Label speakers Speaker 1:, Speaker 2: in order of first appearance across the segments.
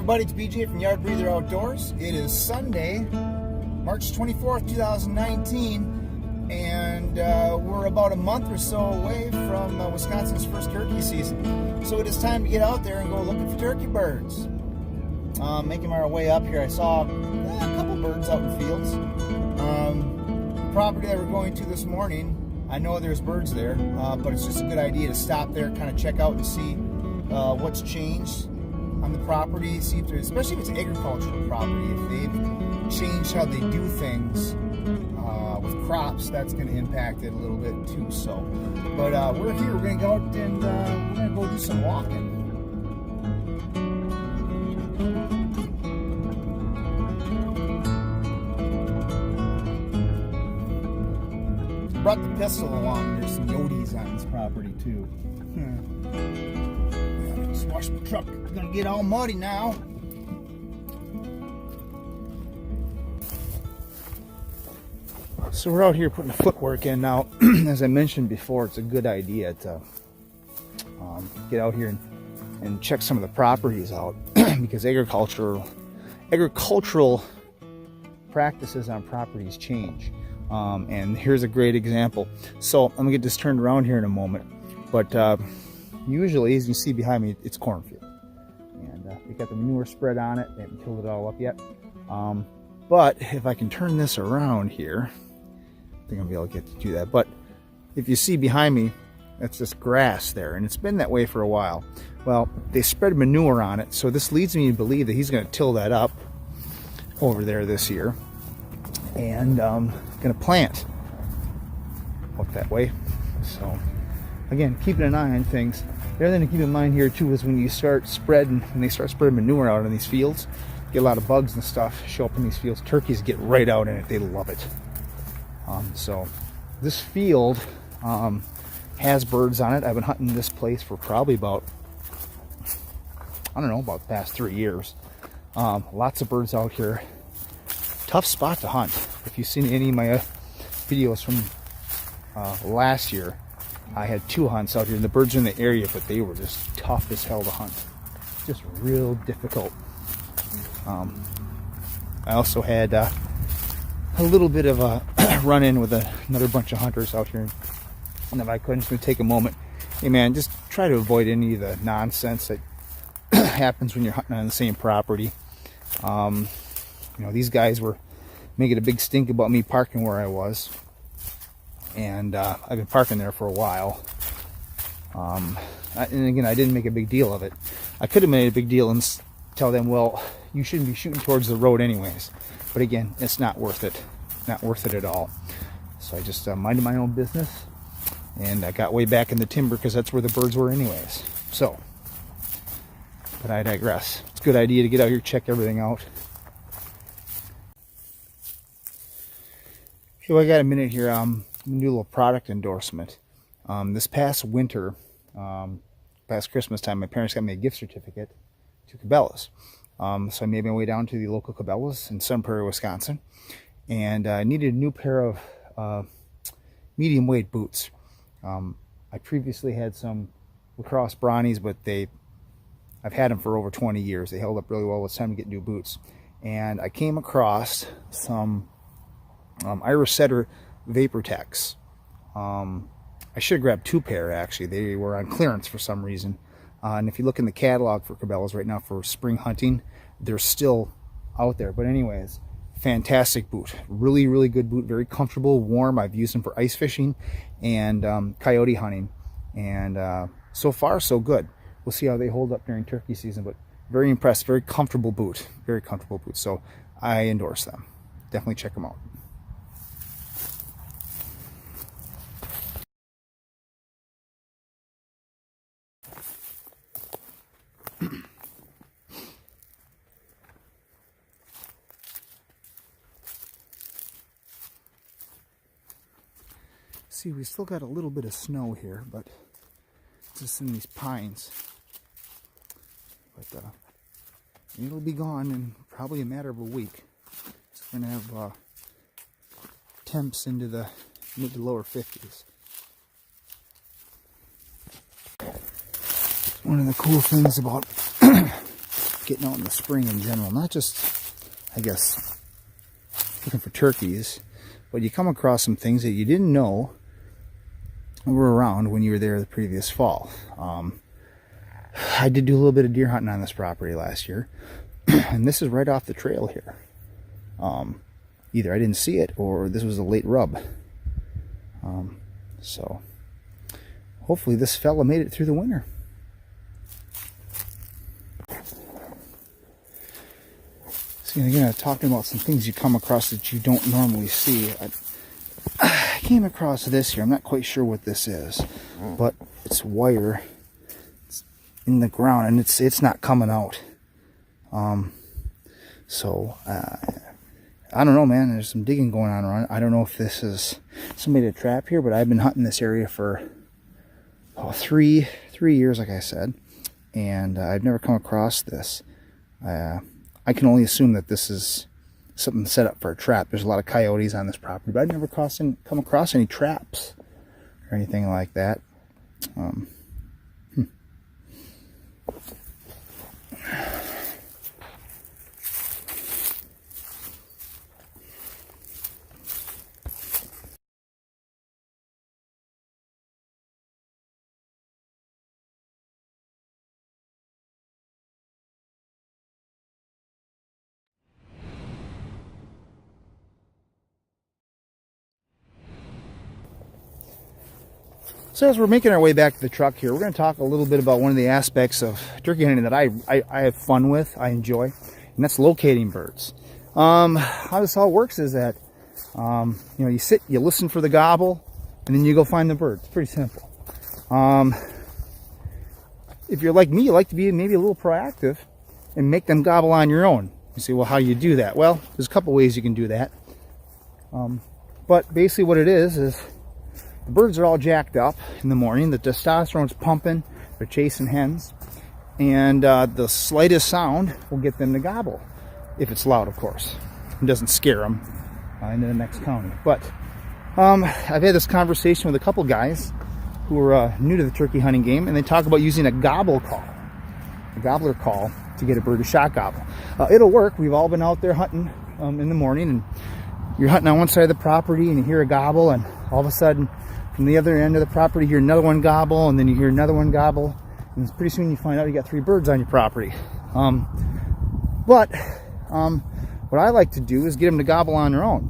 Speaker 1: everybody, it's BJ from Yardbreather Outdoors. It is Sunday, March 24th, 2019, and we're about a month or so away from Wisconsin's first turkey season. So it is time to get out there and go looking for turkey birds. Making our way up here, I saw a couple birds out in fields. The property that we're going to this morning, I know there's birds there, but it's just a good idea to stop there, kind of check out and see what's changed on the property, see if there's, especially if it's agricultural property, if they've changed how they do things with crops, that's going to impact it a little bit too. So, but we're here, we're going to go out and we're going to go do some walking. Brought the pistol along. There's some yodis on this property too. Just wash my truck. It's gonna get all muddy now. So we're out here putting the footwork in now. As I mentioned before, it's a good idea to get out here and check some of the properties out because agricultural practices on properties change. And here's a great example. So I'm gonna get this turned around here in a moment, but usually, as you see behind me, it's cornfield, and we got the manure spread on it. They haven't killed it all up yet, but if I can turn this around here, I think I'll be able to get to do that. But if you see behind me, that's just grass there, and it's been that way for a while. Well, they spread manure on it, so this leads me to believe that he's going to till that up over there this year, and going to plant up that way. So again, keeping an eye on things. The other thing to keep in mind here too is when they start spreading manure out in these fields, get a lot of bugs and stuff show up in these fields. Turkeys get right out in it. They love it. So this field has birds on it. I've been hunting this place for probably about, I don't know, about the past 3 years. Lots of birds out here. Tough spot to hunt. If you've seen any of my videos from last year, I had 2 hunts out here, and the birds are in the area, but they were just tough as hell to hunt. Just real difficult. I also had a little bit of a run-in with another bunch of hunters out here, and if I couldn't, just take a moment. Hey man, just try to avoid any of the nonsense that happens when you're hunting on the same property. You know, these guys were making a big stink about me parking where I was, and I've been parking there for a while. And again, I didn't make a big deal of it. I could have made a big deal and tell them, well, you shouldn't be shooting towards the road anyways. But again, it's not worth it. Not worth it at all. So I just minded my own business, and I got way back in the timber because that's where the birds were anyways. So, but I digress. It's a good idea to get out here, check everything out. Okay, well, I got a minute here. I'm going to do a little product endorsement. This past winter, past Christmas time, my parents got me a gift certificate to Cabela's. So I made my way down to the local Cabela's in Sun Prairie, Wisconsin, and I needed a new pair of medium weight boots. I previously had some lacrosse brownies, but I've had them for over 20 years. They held up really well. It's time to get new boots. And I came across some Irish Setter Vaportex. I should have grabbed 2 pair actually. They were on clearance for some reason. And if you look in the catalog for Cabela's right now for spring hunting, they're still out there. But anyways, fantastic boot. Really, really good boot. Very comfortable, warm. I've used them for ice fishing and coyote hunting. And so far, so good. We'll see how they hold up during turkey season. But very impressed. Very comfortable boot. Very comfortable boot. So I endorse them. Definitely check them out. See, we still got a little bit of snow here, but just in these pines. But it'll be gone in probably a matter of a week. So we're gonna have temps into the mid to lower 50s. One of the cool things about getting out in the spring in general, not just, I guess, looking for turkeys, but you come across some things that you didn't know were around when you were there the previous fall. I did do a little bit of deer hunting on this property last year, and this is right off the trail here. Either I didn't see it or this was a late rub. So hopefully this fella made it through the winter. So again, talking about some things you come across that you don't normally see. I came across this here. I'm not quite sure what this is, but it's wire. It's in the ground and it's not coming out. So I don't know, man. There's some digging going on around it. I don't know if this is somebody to trap here, but I've been hunting this area for 3 years, like I said, and I've never come across this. I can only assume that this is something set up for a trap. There's a lot of coyotes on this property, but I've never come across any traps or anything like that. So as we're making our way back to the truck here, we're going to talk a little bit about one of the aspects of turkey hunting that I have fun with, I enjoy, and that's locating birds. How this all works is that, you sit, you listen for the gobble, and then you go find the bird. It's pretty simple. If you're like me, you like to be maybe a little proactive and make them gobble on your own. You say, well, how do you do that? Well, there's a couple ways you can do that. But basically what it is the birds are all jacked up in the morning. The testosterone's pumping. They're chasing hens. And the slightest sound will get them to gobble. If it's loud, of course. It doesn't scare them into the next county. But I've had this conversation with a couple guys who are new to the turkey hunting game. And they talk about using a gobble call. A gobbler call to get a bird to shot gobble. It'll work. We've all been out there hunting in the morning. And you're hunting on one side of the property and you hear a gobble. And all of a sudden, from the other end of the property, you hear another one gobble, and then you hear another one gobble, and pretty soon you find out you got 3 birds on your property. But what I like to do is get them to gobble on their own.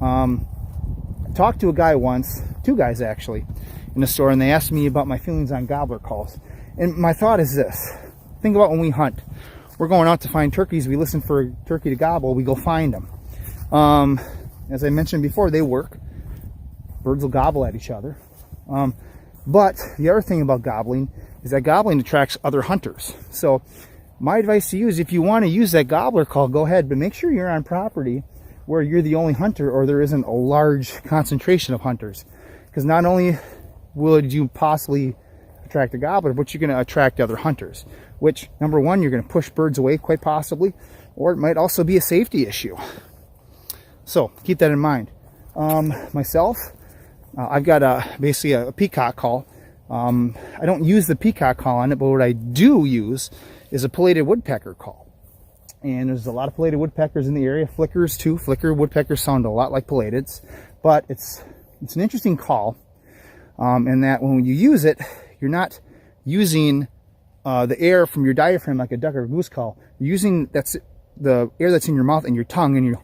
Speaker 1: I talked to a guy once, 2 guys actually, in the store, and they asked me about my feelings on gobbler calls. And my thought is this: think about when we hunt. We're going out to find turkeys. We listen for a turkey to gobble. We go find them. As I mentioned before, they work. Birds will gobble at each other. But the other thing about gobbling is that gobbling attracts other hunters. So my advice to you is if you want to use that gobbler call, go ahead, but make sure you're on property where you're the only hunter or there isn't a large concentration of hunters. Because not only would you possibly attract a gobbler, but you're going to attract other hunters. Which, number one, you're going to push birds away quite possibly, or it might also be a safety issue. So keep that in mind. Myself, I've got basically a peacock call. I don't use the peacock call on it, but what I do use is a pileated woodpecker call. And there's a lot of pileated woodpeckers in the area. Flickers too. Flicker woodpeckers sound a lot like pileateds, but it's an interesting call in that when you use it, you're not using the air from your diaphragm like a duck or a goose call. You're using the air that's in your mouth and your tongue, and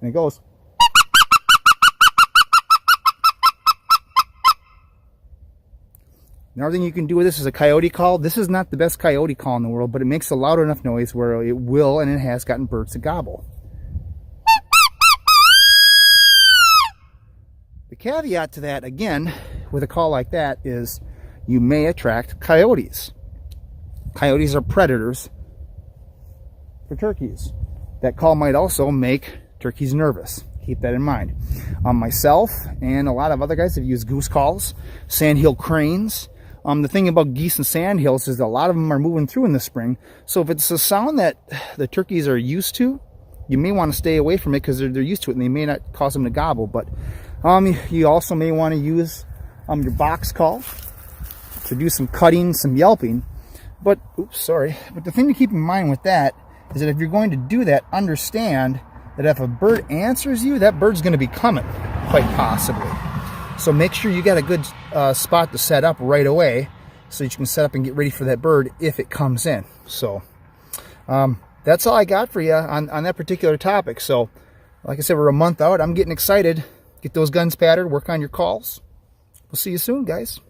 Speaker 1: and it goes. Another thing you can do with this is a coyote call. This is not the best coyote call in the world, but it makes a loud enough noise where it will, and it has gotten birds to gobble. The caveat to that, again, with a call like that is you may attract coyotes. Coyotes are predators for turkeys. That call might also make turkeys nervous. Keep that in mind. Myself and a lot of other guys have used goose calls, sandhill cranes. The thing about geese and sandhills is that a lot of them are moving through in the spring. So if it's a sound that the turkeys are used to, you may want to stay away from it because they're used to it and they may not cause them to gobble. But you also may want to use your box call to do some cutting, some yelping. But, oops, sorry. But the thing to keep in mind with that is that if you're going to do that, understand that if a bird answers you, that bird's going to be coming, quite possibly. So make sure you got a good spot to set up right away so that you can set up and get ready for that bird if it comes in. So that's all I got for you on that particular topic. So like I said, we're a month out. I'm getting excited. Get those guns patterned, work on your calls. We'll see you soon, guys.